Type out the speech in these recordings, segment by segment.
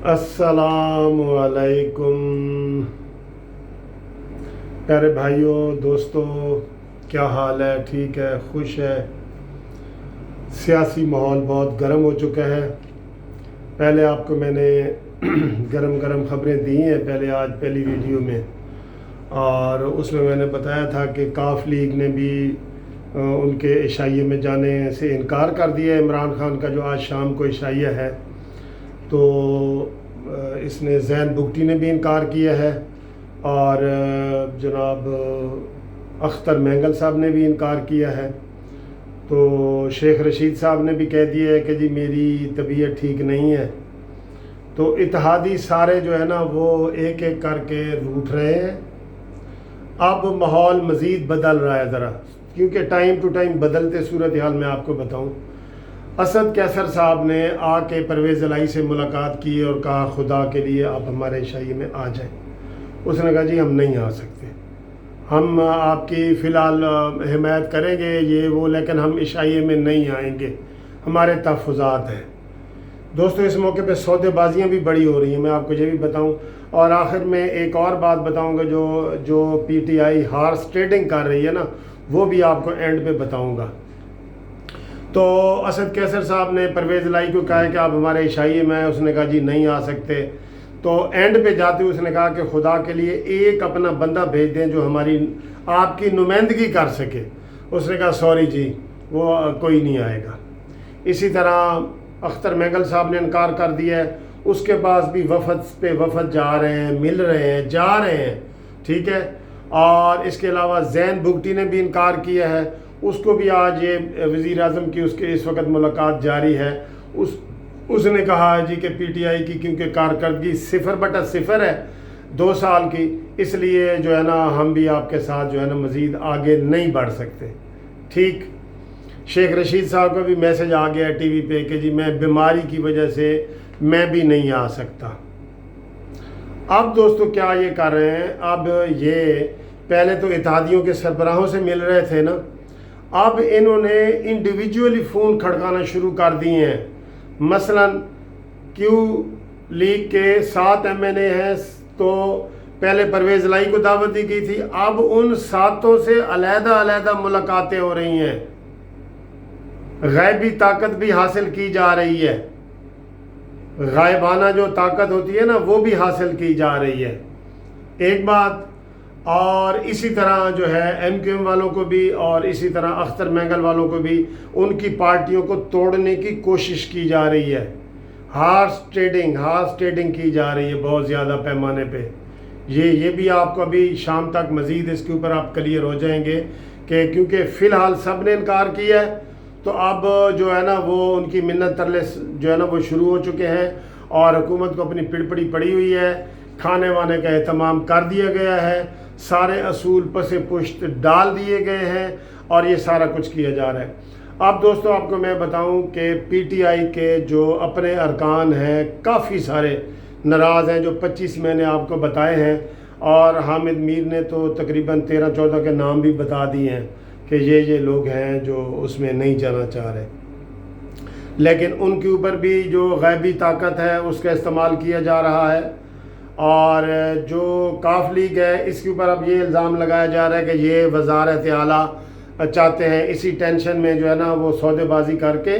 अस्सलाम वालेकुम प्यारे भाइयों दोस्तों, क्या हाल है? ठीक है, खुश है? सियासी माहौल बहुत गर्म हो चुका है। पहले आपको मैंने गरम गरम खबरें दी हैं आज पहली वीडियो में, और उसमें मैंने बताया था कि काफ लीग ने भी उनके इशाइये में जाने से इनकार कर दिया है। इमरान खान का जो आज शाम को इशाइया है, तो इसने ज़ैन बुगटी ने भी इनकार किया है, और जनाब अख्तर मैंगल साहब ने भी इनकार किया है। तो शेख रशीद साहब ने भी कह दिया है कि जी मेरी तबीयत ठीक नहीं है। तो इत्तेहादी सारे जो है ना वो एक एक करके रूठ रहे हैं। अब माहौल मज़ीद बदल रहा है ज़रा, क्योंकि टाइम टू टाइम बदलते सूरत हाल में आपको बताऊं। असद कैसर साहब ने आके परवेज़ इलाही से मुलाकात की और कहा खुदा के लिए आप हमारे इशाइये में आ जाएं। उसने कहा जी हम नहीं आ सकते, हम आपकी फ़िलहाल हिमायत करेंगे ये वो, लेकिन हम इशाइये में नहीं आएंगे, हमारे तहफ़्फ़ुज़ात हैं। दोस्तों, इस मौके पे सौदेबाजियाँ भी बड़ी हो रही हैं, मैं आपको ये भी बताऊं। और आखिर में एक और बात बताऊंगा, जो PTI हार्स ट्रेडिंग कर रही है ना, वो भी आपको एंड पे बताऊंगा। तो असद कैसर साहब ने परवेज़ इलाही को कहा कि आप हमारे इशाइये में हैं। उसने कहा जी नहीं आ सकते। तो एंड पे जाते हुए उसने कहा कि खुदा के लिए एक अपना बंदा भेज दें जो हमारी आपकी नुमाइंदगी कर सके। उसने कहा सॉरी जी, वो कोई नहीं आएगा। इसी तरह अख्तर मैंगल साहब ने इनकार कर दिया है। उसके पास भी वफद पे वफद जा रहे हैं, मिल रहे हैं, जा रहे हैं, ठीक है। और इसके अलावा ज़ैन बुगटी ने भी इनकार किया है, उसको भी आज ये वज़ीर आज़म की उसके इस वक्त मुलाकात जारी है। उसने कहा है जी कि PTI की क्योंकि कारकर्दगी 0/0 है 2 साल की, इसलिए जो है ना हम भी आपके साथ जो है ना मज़ीद आगे नहीं बढ़ सकते। ठीक, शेख रशीद साहब का भी मैसेज आ गया TV पे कि जी मैं बीमारी की वजह से मैं भी नहीं आ सकता। अब दोस्तों क्या ये कर रहे हैं, अब ये पहले तो इत्तेहादियों के सरबराहों से मिल रहे थे ना, अब इन्होंने इंडिविजुअली फ़ोन खड़काना शुरू कर दिए हैं। मसलन क्यू लीग के 7 MNA हैं, तो पहले परवेज़ इलाही को दावत दी गई थी, अब उन 7 से अलग-अलग मुलाकातें हो रही हैं। गैबी ताकत भी हासिल की जा रही है, गायबाना जो ताकत होती है ना वो भी हासिल की जा रही है, एक बात। और इसी तरह जो है MQM वालों को भी, और इसी तरह अख्तर मैंगल वालों को भी उनकी पार्टियों को तोड़ने की कोशिश की जा रही है। हार्स ट्रेडिंग की जा रही है बहुत ज़्यादा पैमाने पे। ये भी आपको अभी शाम तक मज़ीद इसके ऊपर आप क्लियर हो जाएंगे कि क्योंकि फ़िलहाल सब ने इनकार किया है, तो अब जो है ना वो उनकी मिन्नत तरले जो है ना वो शुरू हो चुके हैं, और हुकूमत को अपनी पिड़पड़ी पड़ी हुई है। खाने वाने का एहतमाम कर दिया गया है, सारे असूल पसे पुश्त डाल दिए गए हैं, और ये सारा कुछ किया जा रहा है। अब दोस्तों आपको मैं बताऊं कि PTI के जो अपने अरकान हैं काफ़ी सारे नाराज़ हैं, जो 25 मैंने आपको बताए हैं, और हामिद मीर ने तो तकरीबन 13-14 के नाम भी बता दिए हैं कि ये लोग हैं जो उसमें नहीं जाना चाह रहे। लेकिन उनके ऊपर भी जो गैबी ताकत है उसका इस्तेमाल किया जा रहा है। और जो काफ लीग है इसके ऊपर अब ये इल्ज़ाम लगाया जा रहा है कि ये वज़ारत आला चाहते हैं, इसी टेंशन में जो है ना वो सौदेबाजी करके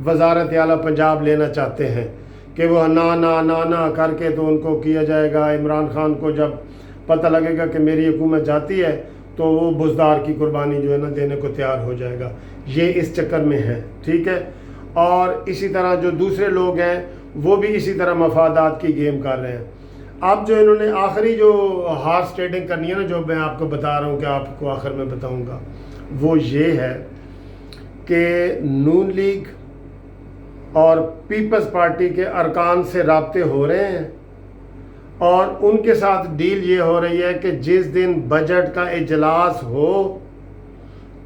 वज़ारत आला पंजाब लेना चाहते हैं कि वो ना करके तो उनको किया जाएगा। इमरान खान को जब पता लगेगा कि मेरी हुकूमत जाती है तो वो बुज़दार की कुर्बानी जो है ना देने को तैयार हो जाएगा। ये इस चक्कर में है, ठीक है। और इसी तरह जो दूसरे लोग हैं वो भी इसी तरह मफादात की गेम कर रहे हैं। अब जो इन्होंने आखिरी जो हार्स ट्रेडिंग करनी है ना, जो मैं आपको बता रहा हूँ कि आपको आखिर में बताऊँगा, वो ये है कि नून लीग और पीपल्स पार्टी के अरकान से राब्ते हो रहे हैं, और उनके साथ डील ये हो रही है कि जिस दिन बजट का इजलास हो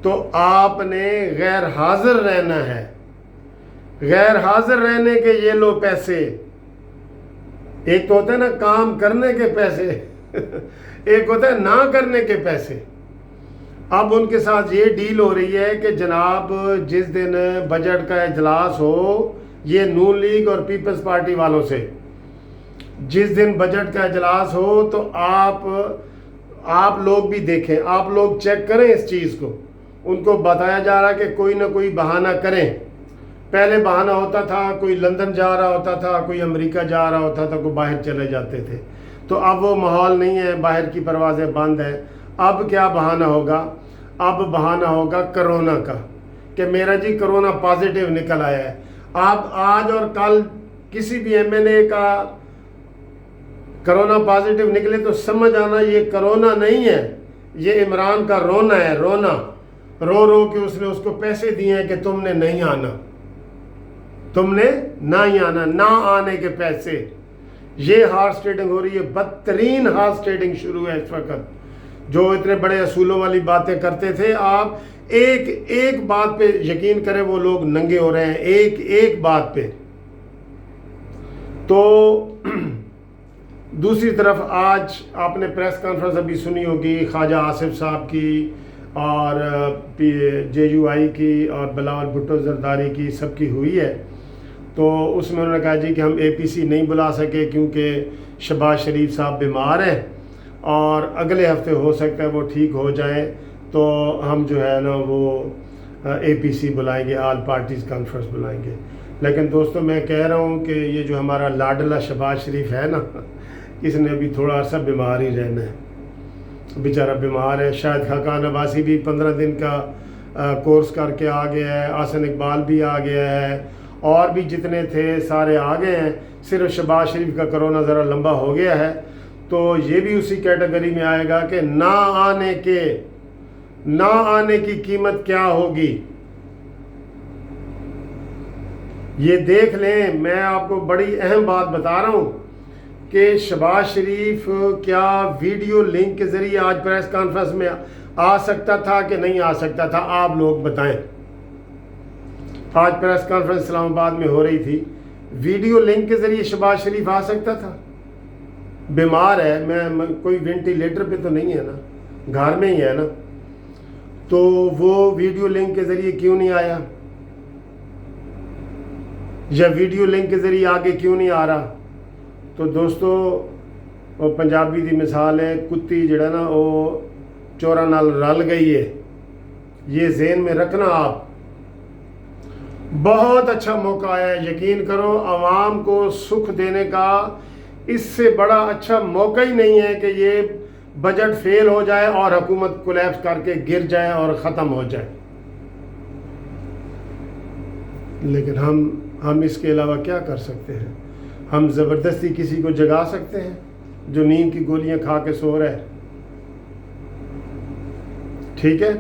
तो आपने गैर हाजिर रहना है। गैर हाजिर रहने के ये लो पैसे, एक तो होता है ना काम करने के पैसे एक होता है ना करने के पैसे। अब उनके साथ ये डील हो रही है कि जनाब जिस दिन बजट का इजलास हो, ये नून लीग और पीपल्स पार्टी वालों से जिस दिन बजट का इजलास हो तो आप लोग भी देखें, आप लोग चेक करें इस चीज़ को। उनको बताया जा रहा है कि कोई ना कोई बहाना करें। पहले बहाना होता था, कोई लंदन जा रहा होता था, कोई अमेरिका जा रहा होता था, कोई बाहर चले जाते थे। तो अब वो माहौल नहीं है, बाहर की परवाज़ें बंद है। अब क्या बहाना होगा? अब बहाना होगा कोरोना का, कि मेरा जी कोरोना पॉजिटिव निकल आया है। आप आज और कल किसी भी MNA का कोरोना पॉजिटिव निकले तो समझ आना ये कोरोना नहीं है, ये इमरान का रोना है, रोना। रो रो के उसने उसको पैसे दिए हैं कि तुमने नहीं आना, तुमने नहीं आना, ना आने के पैसे। ये हॉर्स ट्रेडिंग हो रही है, बदतरीन हॉर्स ट्रेडिंग शुरू है इस वक्त। जो इतने बड़े असूलों वाली बातें करते थे, आप एक एक बात पे यकीन करें, वो लोग नंगे हो रहे हैं एक एक बात पे। तो दूसरी तरफ आज आपने प्रेस कॉन्फ्रेंस अभी सुनी होगी ख्वाजा आसिफ साहब की और JUI की और बिलावल भुट्टो जरदारी की, सबकी हुई है। तो उसमें उन्होंने कहा जी कि हम APC नहीं बुला सके क्योंकि शहबाज शरीफ साहब बीमार हैं और अगले हफ्ते हो सकता है वो ठीक हो जाएं, तो हम जो है ना वो APC बुलाएंगे, ऑल पार्टीज़ कॉन्फ्रेंस बुलाएंगे। लेकिन दोस्तों मैं कह रहा हूँ कि ये जो हमारा लाडला शहबाज शरीफ है ना, इसने अभी थोड़ा अर्सा बीमार ही रहना है, बेचारा बीमार है। शायद खाकान अब्बासी भी 15 दिन का कोर्स करके आ गया है, आसन इकबाल भी आ गया है, और भी जितने थे सारे आ गए हैं। सिर्फ शहबाज शरीफ का कोरोना ज़रा लंबा हो गया है, तो ये भी उसी कैटेगरी में आएगा कि ना आने की कीमत क्या होगी ये देख लें। मैं आपको बड़ी अहम बात बता रहा हूँ कि शहबाज शरीफ क्या वीडियो लिंक के ज़रिए आज प्रेस कॉन्फ्रेंस में आ सकता था कि नहीं आ सकता था? आप लोग बताएं। आज प्रेस कॉन्फ्रेंस इस्लामाबाद में हो रही थी, वीडियो लिंक के ज़रिए शहबाज शरीफ आ सकता था? बीमार है, मैं कोई वेंटिलेटर पे तो नहीं है ना, घर में ही है ना, तो वो वीडियो लिंक के ज़रिए क्यों नहीं आया, या वीडियो लिंक के ज़रिए आगे क्यों नहीं आ रहा? तो दोस्तों वो पंजाबी की मिसाल है, कुत्ती जड़ा ना वो चोरा नाल रल गई है, ये ज़हन में रखना आप। बहुत अच्छा मौका आया है, यकीन करो, आवाम को सुख देने का इससे बड़ा अच्छा मौका ही नहीं है कि ये बजट फेल हो जाए और हुकूमत कोलैप्स करके गिर जाए और ख़त्म हो जाए। लेकिन हम इसके अलावा क्या कर सकते हैं? हम ज़बरदस्ती किसी को जगा सकते हैं जो नींद की गोलियां खा के सो रहा है? ठीक है,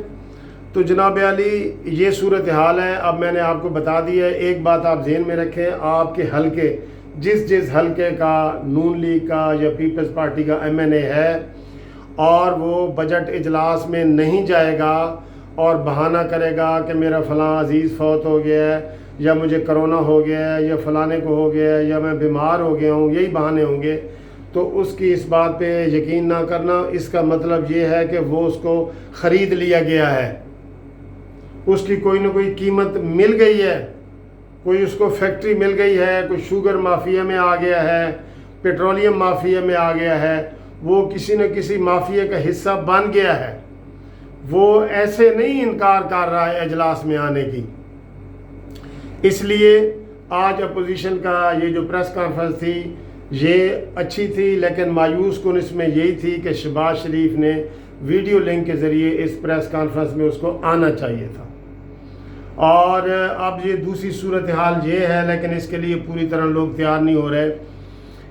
तो जनाब अली ये सूरत हाल है। अब मैंने आपको बता दी है। एक बात आप ज़हन में रखें, आपके हलके जिस हलके का नून लीग का या पीपल्स पार्टी का MNA है और वो बजट इजलास में नहीं जाएगा और बहाना करेगा कि मेरा फ़लाँ अजीज़ फौत हो गया है, या मुझे कोरोना हो गया है, या फ़लाने को हो गया है, या मैं बीमार हो गया हूँ, यही बहाने होंगे, तो उसकी इस बात पे यकीन ना करना। इसका मतलब ये है कि वो उसको ख़रीद लिया गया है, उसकी कोई ना कोई कीमत मिल गई है, कोई उसको फैक्ट्री मिल गई है, कोई शुगर माफिया में आ गया है, पेट्रोलियम माफिया में आ गया है, वो किसी न किसी माफिया का हिस्सा बन गया है। वो ऐसे नहीं इनकार कर रहा है इजलास में आने की। इसलिए आज अपोजिशन का ये जो प्रेस कॉन्फ्रेंस थी ये अच्छी थी, लेकिन मायूस कुन इसमें यही थी कि शहबाज शरीफ ने वीडियो लिंक के ज़रिए इस प्रेस कॉन्फ्रेंस में उसको आना चाहिए था। और अब ये दूसरी सूरत हाल ये है, लेकिन इसके लिए पूरी तरह लोग तैयार नहीं हो रहे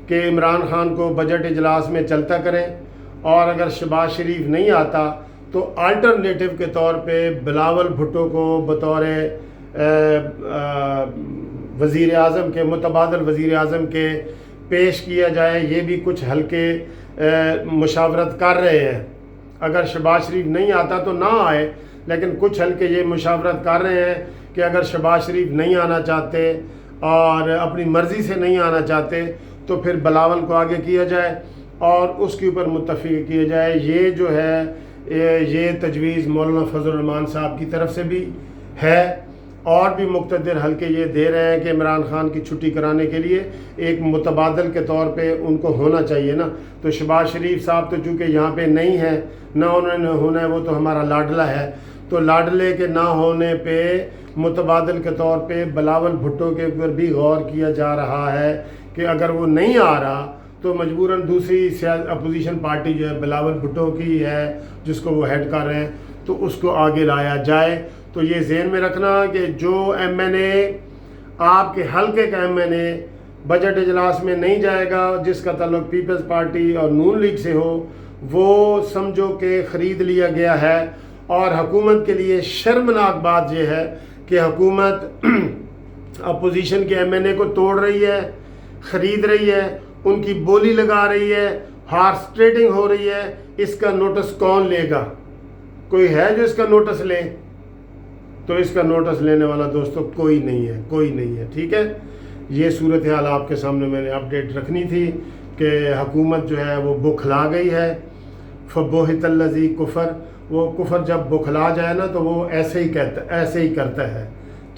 कि इमरान खान को बजट इजलास में चलता करें, और अगर शहबाज शरीफ नहीं आता तो अल्टरनेटिव के तौर पे बिलावल भुट्टो को बतौर वज़ीर आज़म के, मुतबादल वज़ीर आज़म के पेश किया जाए। ये भी कुछ हल्के मुशावरत कर रहे हैं। अगर शहबाज शरीफ नहीं आता तो ना आए, लेकिन कुछ हल्के ये मुशावरत कर रहे हैं कि अगर शहबाज शरीफ नहीं आना चाहते और अपनी मर्ज़ी से नहीं आना चाहते तो फिर बिलावल को आगे किया जाए और उसके ऊपर मुत्तफ़िक़ किया जाए। ये जो है ये तजवीज़ मौलाना फजल रहमान साहब की तरफ से भी है, اور بھی مقتدر حلقے یہ دے رہے ہیں کہ عمران خان کی چھٹی کرانے کے لیے ایک متبادل کے طور پہ ان کو ہونا چاہیے نا. تو شہباز شریف صاحب تو چونکہ یہاں پہ نہیں ہیں، نہ انہوں نے ہونا ہے، وہ تو ہمارا لاڈلا ہے، تو لاڈلے کے نہ ہونے پہ متبادل کے طور پہ بلاول بھٹو کے اوپر بھی غور کیا جا رہا ہے کہ اگر وہ نہیں آ رہا تو مجبوراً دوسری اپوزیشن پارٹی جو ہے بلاول بھٹو کی ہے جس کو وہ ہیڈ کر رہے ہیں، تو اس کو آگے لایا جائے. تو یہ ذہن میں رکھنا کہ جو ایم این اے آپ کے حلقے کا ایم این اے بجٹ اجلاس میں نہیں جائے گا جس کا تعلق پیپلز پارٹی اور نون لیگ سے ہو، وہ سمجھو کہ خرید لیا گیا ہے. اور حکومت کے لیے شرمناک بات یہ ہے کہ حکومت اپوزیشن کے ایم این اے کو توڑ رہی ہے، خرید رہی ہے، ان کی بولی لگا رہی ہے، ہارس ٹریڈنگ ہو رہی ہے. اس کا نوٹس کون لے گا؟ کوئی ہے جو اس کا نوٹس لے؟ تو اس کا نوٹس لینے والا دوستو کوئی نہیں ہے، کوئی نہیں ہے. ٹھیک ہے، یہ صورتحال آپ کے سامنے میں نے اپڈیٹ رکھنی تھی کہ حکومت جو ہے وہ بکھلا گئی ہے. فبہت الذی کفر، وہ کفر جب بکھلا جائے نا تو وہ ایسے ہی کرتا ہے.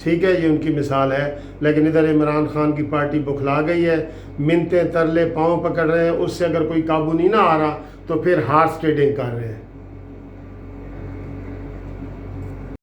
ٹھیک ہے، یہ ان کی مثال ہے. لیکن ادھر عمران خان کی پارٹی بکھلا گئی ہے، منتیں ترلے پاؤں پکڑ رہے ہیں، اس سے اگر کوئی قابو نہیں نہ آ رہا تو پھر ہارس ٹریڈنگ کر رہے ہیں.